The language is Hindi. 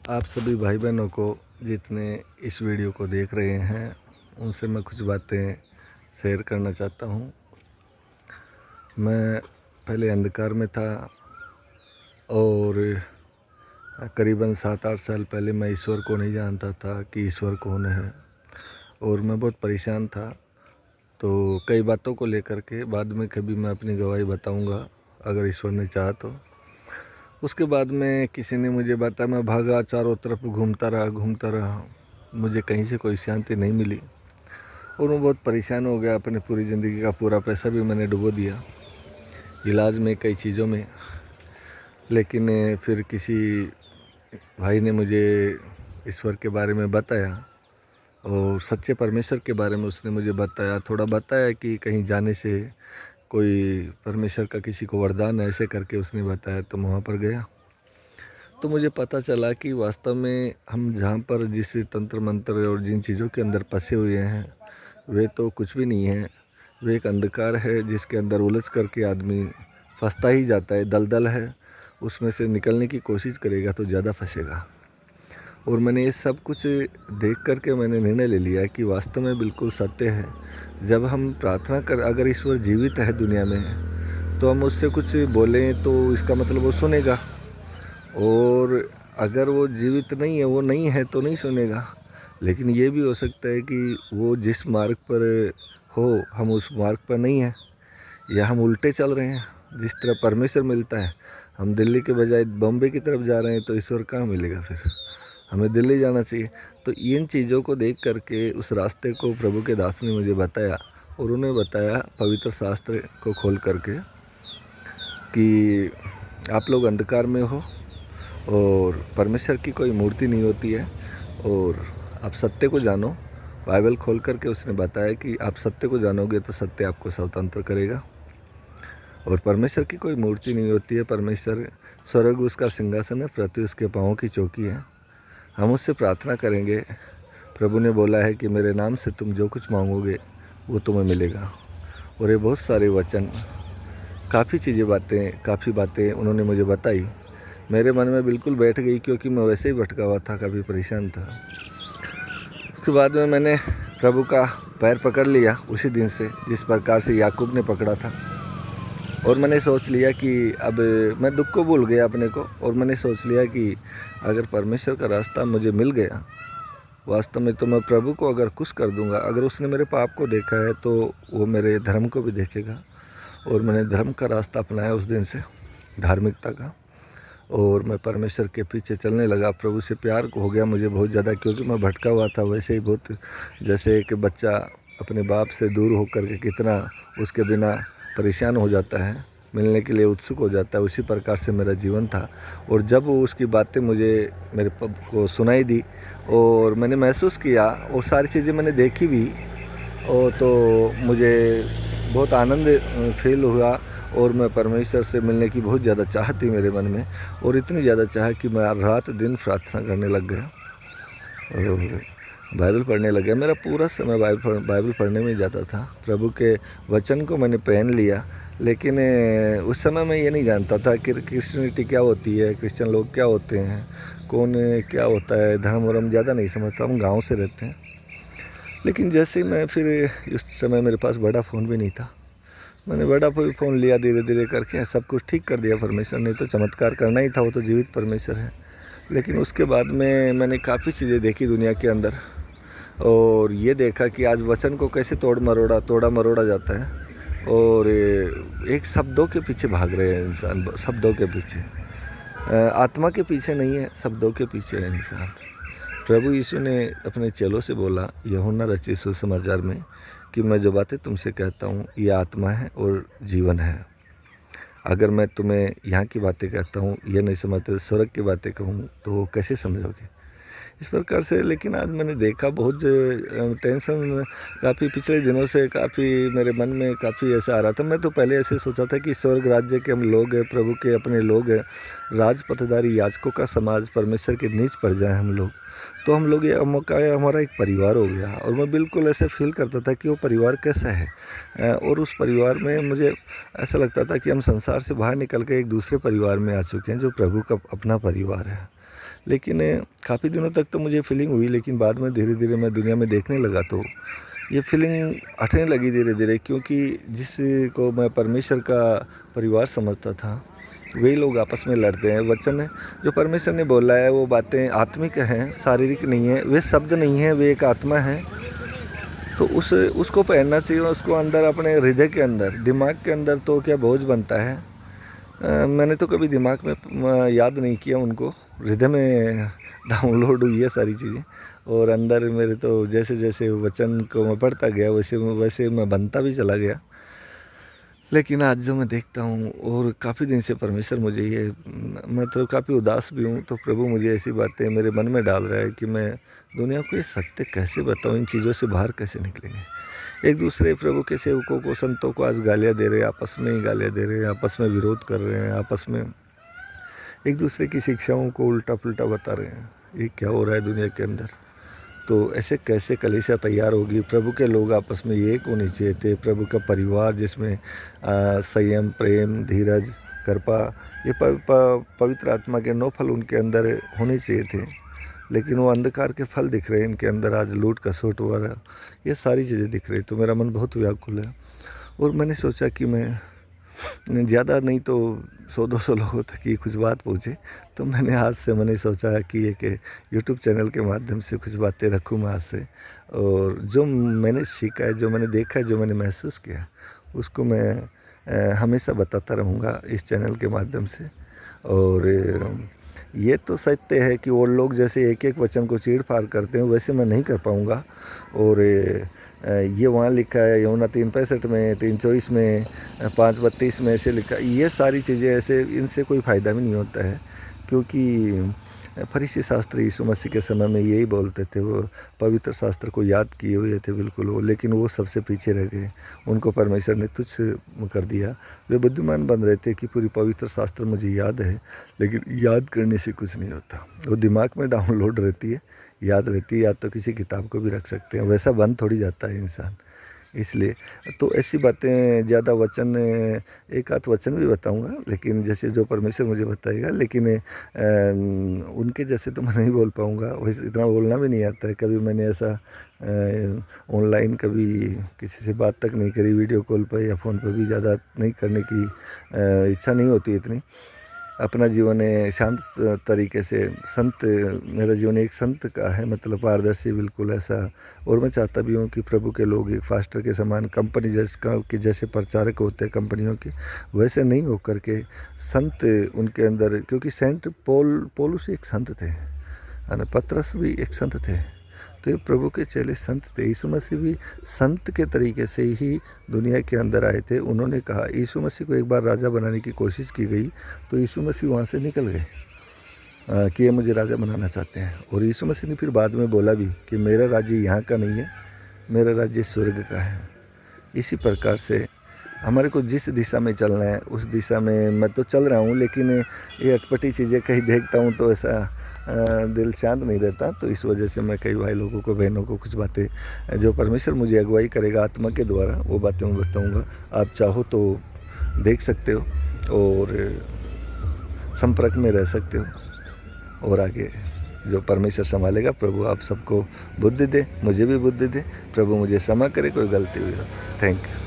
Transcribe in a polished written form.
आप सभी भाई बहनों को जितने इस वीडियो को देख रहे हैं उनसे मैं कुछ बातें शेयर करना चाहता हूँ। मैं पहले अंधकार में था और करीबन 7-8 साल पहले मैं ईश्वर को नहीं जानता था कि ईश्वर कौन है और मैं बहुत परेशान था। तो कई बातों को लेकर के बाद में कभी मैं अपनी गवाही बताऊँगा अगर ईश्वर ने चाहा तो। उसके बाद में किसी ने मुझे बताया, मैं भागा, चारों तरफ घूमता रहा, मुझे कहीं से कोई शांति नहीं मिली और मैं बहुत परेशान हो गया। अपनी पूरी ज़िंदगी का पूरा पैसा भी मैंने डुबो दिया इलाज में, कई चीज़ों में। लेकिन फिर किसी भाई ने मुझे ईश्वर के बारे में बताया और सच्चे परमेश्वर के बारे में उसने मुझे बताया, थोड़ा बताया कि कहीं जाने से कोई परमेश्वर का किसी को वरदान है, ऐसे करके उसने बताया। तो मैं वहाँ पर गया तो मुझे पता चला कि वास्तव में हम जहाँ पर जिस तंत्र मंत्र और जिन चीज़ों के अंदर फंसे हुए हैं वे तो कुछ भी नहीं है। वे एक अंधकार है जिसके अंदर उलझ करके आदमी फंसता ही जाता है। दलदल है, उसमें से निकलने की कोशिश करेगा तो ज़्यादा फंसेगा। और मैंने ये सब कुछ देख कर के मैंने निर्णय ले लिया कि वास्तव में बिल्कुल सत्य है। जब हम प्रार्थना कर, अगर ईश्वर जीवित है दुनिया में तो हम उससे कुछ बोलें तो इसका मतलब वो सुनेगा, और अगर वो जीवित नहीं है, वो नहीं है तो नहीं सुनेगा। लेकिन ये भी हो सकता है कि वो जिस मार्ग पर हो हम उस मार्ग पर नहीं हैं, या हम उल्टे चल रहे हैं। जिस तरह परमेश्वर मिलता है, हम दिल्ली के बजाय बॉम्बे की तरफ जा रहे हैं तो ईश्वर कहाँ मिलेगा? फिर हमें दिल्ली जाना चाहिए। तो इन चीज़ों को देख करके उस रास्ते को प्रभु के दास ने मुझे बताया और उन्हें बताया पवित्र शास्त्र को खोल करके कि आप लोग अंधकार में हो और परमेश्वर की कोई मूर्ति नहीं होती है, और आप सत्य को जानो। बाइबल खोल करके उसने बताया कि आप सत्य को जानोगे तो सत्य आपको स्वतंत्र करेगा, और परमेश्वर की कोई मूर्ति नहीं होती है। परमेश्वर स्वर्ग उसका सिंहासन है, पृथ्वी उसके पाँवों की चौकी है। हम उससे प्रार्थना करेंगे। प्रभु ने बोला है कि मेरे नाम से तुम जो कुछ मांगोगे वो तुम्हें मिलेगा। और ये बहुत सारे वचन, काफ़ी बातें उन्होंने मुझे बताई। मेरे मन में बिल्कुल बैठ गई, क्योंकि मैं वैसे ही भटका हुआ था, काफ़ी परेशान था। उसके बाद में मैंने प्रभु का पैर पकड़ लिया उसी दिन से, जिस प्रकार से याकूब ने पकड़ा था। और मैंने सोच लिया कि अब मैं दुख को भूल गया अपने को, और मैंने सोच लिया कि अगर परमेश्वर का रास्ता मुझे मिल गया वास्तव में, तो मैं प्रभु को अगर खुश कर दूंगा। अगर उसने मेरे पाप को देखा है तो वो मेरे धर्म को भी देखेगा। और मैंने धर्म का रास्ता अपनाया उस दिन से, धार्मिकता का, और मैं परमेश्वर के पीछे चलने लगा। प्रभु से प्यार हो गया मुझे बहुत ज़्यादा, क्योंकि मैं भटका हुआ था वैसे ही बहुत। जैसे एक बच्चा अपने बाप से दूर होकर के कितना उसके बिना परेशान हो जाता है, मिलने के लिए उत्सुक हो जाता है, उसी प्रकार से मेरा जीवन था। और जब वो उसकी बातें मुझे मेरे पब को सुनाई दी और मैंने महसूस किया और सारी चीज़ें मैंने देखी भी, और तो मुझे बहुत आनंद फील हुआ। और मैं परमेश्वर से मिलने की बहुत ज़्यादा चाह थी मेरे मन में, और इतनी ज़्यादा चाह कि मैं रात दिन प्रार्थना करने लग गया और बाइबल पढ़ने लग गया। मेरा पूरा समय बाइबल पढ़ने में जाता था। प्रभु के वचन को मैंने पहन लिया। लेकिन उस समय मैं ये नहीं जानता था कि क्रिश्चियनिटी क्या होती है, क्रिश्चियन लोग क्या होते हैं, कौन क्या होता है, धर्म वर्म ज़्यादा नहीं समझता। हम गाँव से रहते हैं। लेकिन जैसे ही मैं फिर, उस समय मेरे पास बड़ा फ़ोन भी नहीं था, मैंने बड़ा फ़ोन लिया, धीरे धीरे करके सब कुछ ठीक कर दिया परमेश्वर ने। तो चमत्कार करना ही था, वो तो जीवित परमेश्वर है। लेकिन उसके बाद में मैंने काफ़ी चीज़ें देखी दुनिया के अंदर, और ये देखा कि आज वचन को कैसे तोड़ा मरोड़ा जाता है। और एक शब्दों के पीछे भाग रहे हैं इंसान, शब्दों के पीछे, आत्मा के पीछे नहीं है, शब्दों के पीछे है इंसान। प्रभु यीशु ने अपने चेलों से बोला यूहन्ना रचित सुसमाचार में कि मैं जो बातें तुमसे कहता हूँ ये आत्मा है और जीवन है। अगर मैं तुम्हें यहाँ की बातें कहता हूँ ये नहीं समझते, स्वर्ग की बातें कहूँ तो कैसे समझोगे? इस प्रकार से। लेकिन आज मैंने देखा बहुत टेंशन काफ़ी पिछले दिनों से काफ़ी मेरे मन में काफ़ी ऐसा आ रहा था। मैं तो पहले ऐसे सोचा था कि स्वर्ग राज्य के हम लोग हैं, प्रभु के अपने लोग हैं, राजपथधारी याजकों का समाज, परमेश्वर के नीच पड़ जाए हम लोग, तो हम लोग ये हमारा एक परिवार हो गया। और मैं बिल्कुल ऐसे फील करता था कि वो परिवार कैसा है, और उस परिवार में मुझे ऐसा लगता था कि हम संसार से बाहर निकल के एक दूसरे परिवार में आ चुके हैं जो प्रभु का अपना परिवार है। लेकिन काफ़ी दिनों तक तो मुझे फीलिंग हुई, लेकिन बाद में धीरे धीरे मैं दुनिया में देखने लगा तो ये फीलिंग हटने लगी धीरे धीरे, क्योंकि जिसको मैं परमेश्वर का परिवार समझता था वही लोग आपस में लड़ते हैं। वचन जो परमेश्वर ने बोला है वो बातें आत्मिक हैं, शारीरिक नहीं है, वे शब्द नहीं है, वे एक आत्मा है। तो उसको पहनना चाहिए, उसको अंदर अपने हृदय के अंदर, दिमाग के अंदर तो क्या बोझ बनता है। मैंने तो कभी दिमाग में याद नहीं किया उनको, हृदय में डाउनलोड हुई है सारी चीज़ें। और अंदर मेरे तो जैसे जैसे वचन को मैं पढ़ता गया वैसे वैसे मैं बनता भी चला गया। लेकिन आज जो मैं देखता हूँ, और काफ़ी दिन से परमेश्वर मुझे ये, मैं तो काफ़ी उदास भी हूँ, तो प्रभु मुझे ऐसी बातें मेरे मन में डाल रहा है कि मैं दुनिया को ये सत्य कैसे बताऊँ, इन चीज़ों से बाहर कैसे निकलेंगे। एक दूसरे प्रभु के सेवकों को, संतों को आज गालियाँ दे रहे हैं, आपस में ही गालियाँ दे रहे हैं, आपस में विरोध कर रहे हैं, आपस में एक दूसरे की शिक्षाओं को उल्टा पुल्टा बता रहे हैं। ये क्या हो रहा है दुनिया के अंदर। तो ऐसे कैसे कलीसिया तैयार होगी। प्रभु के लोग आपस में एक होने चाहिए थे, प्रभु का परिवार जिसमें संयम, प्रेम, धीरज, कृपा, ये पवित्र आत्मा के 9 फल उनके अंदर होने चाहिए थे। लेकिन वो अंधकार के फल दिख रहे हैं इनके अंदर, आज लूट खसोट वगैरह ये सारी चीज़ें दिख रही। तो मेरा मन बहुत व्याकुल है, और मैंने सोचा कि मैं ज़्यादा नहीं तो 100-200 लोगों तक ये कुछ बात पहुँचे। तो मैंने सोचा कि एक यूट्यूब चैनल के माध्यम से कुछ बातें रखूँ मैं आज से, और जो मैंने सीखा है, जो मैंने देखा है, जो मैंने महसूस किया, उसको मैं हमेशा बताता रहूँगा इस चैनल के माध्यम से। और ये तो सत्य है कि वो लोग जैसे एक एक वचन को चीड़ फाड़ करते हैं, वैसे मैं नहीं कर पाऊँगा। और ये वहाँ लिखा है यूहन्ना 3:65 में, 3:24 में, 5:32 में ऐसे लिखा है। ये सारी चीज़ें ऐसे, इनसे कोई फ़ायदा भी नहीं होता है, क्योंकि फरीसी शास्त्री यीशु मसीह के समय में यही बोलते थे। वो पवित्र शास्त्र को याद किए हुए थे बिल्कुल वो, लेकिन वो सबसे पीछे रह गए, उनको परमेश्वर ने तुच्छ कर दिया। वे बुद्धिमान बन रहे थे कि पूरी पवित्र शास्त्र मुझे याद है, लेकिन याद करने से कुछ नहीं होता। वो दिमाग में डाउनलोड रहती है, याद रहती है, या तो किसी किताब को भी रख सकते हैं, वैसा बन थोड़ी जाता है इंसान। इसलिए तो ऐसी बातें ज़्यादा वचन, एक आध वचन भी बताऊंगा, लेकिन जैसे जो परमेश्वर मुझे बताएगा। लेकिन उनके जैसे तो मैं नहीं बोल पाऊंगा, वैसे इतना बोलना भी नहीं आता है। कभी मैंने ऐसा ऑनलाइन कभी किसी से बात तक नहीं करी, वीडियो कॉल पर या फ़ोन पर भी ज़्यादा नहीं करने की इच्छा नहीं होती इतनी। अपना जीवन शांत तरीके से, संत, मेरा जीवन एक संत का है, मतलब पारदर्शी बिल्कुल ऐसा। और मैं चाहता भी हूँ कि प्रभु के लोग एक फास्टर के समान, कंपनी जैसे प्रचारक होते हैं कंपनियों के, वैसे नहीं होकर के संत उनके अंदर, क्योंकि सेंट पौलुस एक संत थे, पतरस भी एक संत थे। तो ये प्रभु के चेले संत थे। यीशु मसीह भी संत के तरीके से ही दुनिया के अंदर आए थे। उन्होंने कहा, यीशु मसीह को एक बार राजा बनाने की कोशिश की गई, तो यीशु मसीह वहाँ से निकल गए कि ये मुझे राजा बनाना चाहते हैं। और यीशु मसीह ने फिर बाद में बोला भी कि मेरा राज्य यहाँ का नहीं है, मेरा राज्य स्वर्ग का है। इसी प्रकार से हमारे को जिस दिशा में चलना है उस दिशा में मैं तो चल रहा हूँ, लेकिन ये अटपटी चीज़ें कहीं देखता हूँ तो ऐसा दिल शांत नहीं रहता। तो इस वजह से मैं कई भाई लोगों को, बहनों को कुछ बातें जो परमेश्वर मुझे अगुवाई करेगा आत्मा के द्वारा, वो बातें मैं बताऊँगा। आप चाहो तो देख सकते हो और संपर्क में रह सकते हो, और आगे जो परमेश्वर संभालेगा। प्रभु आप सबको बुद्धि दे, मुझे भी बुद्धि दे, प्रभु मुझे क्षमा करे कोई गलती हुई हो तो। Thank you.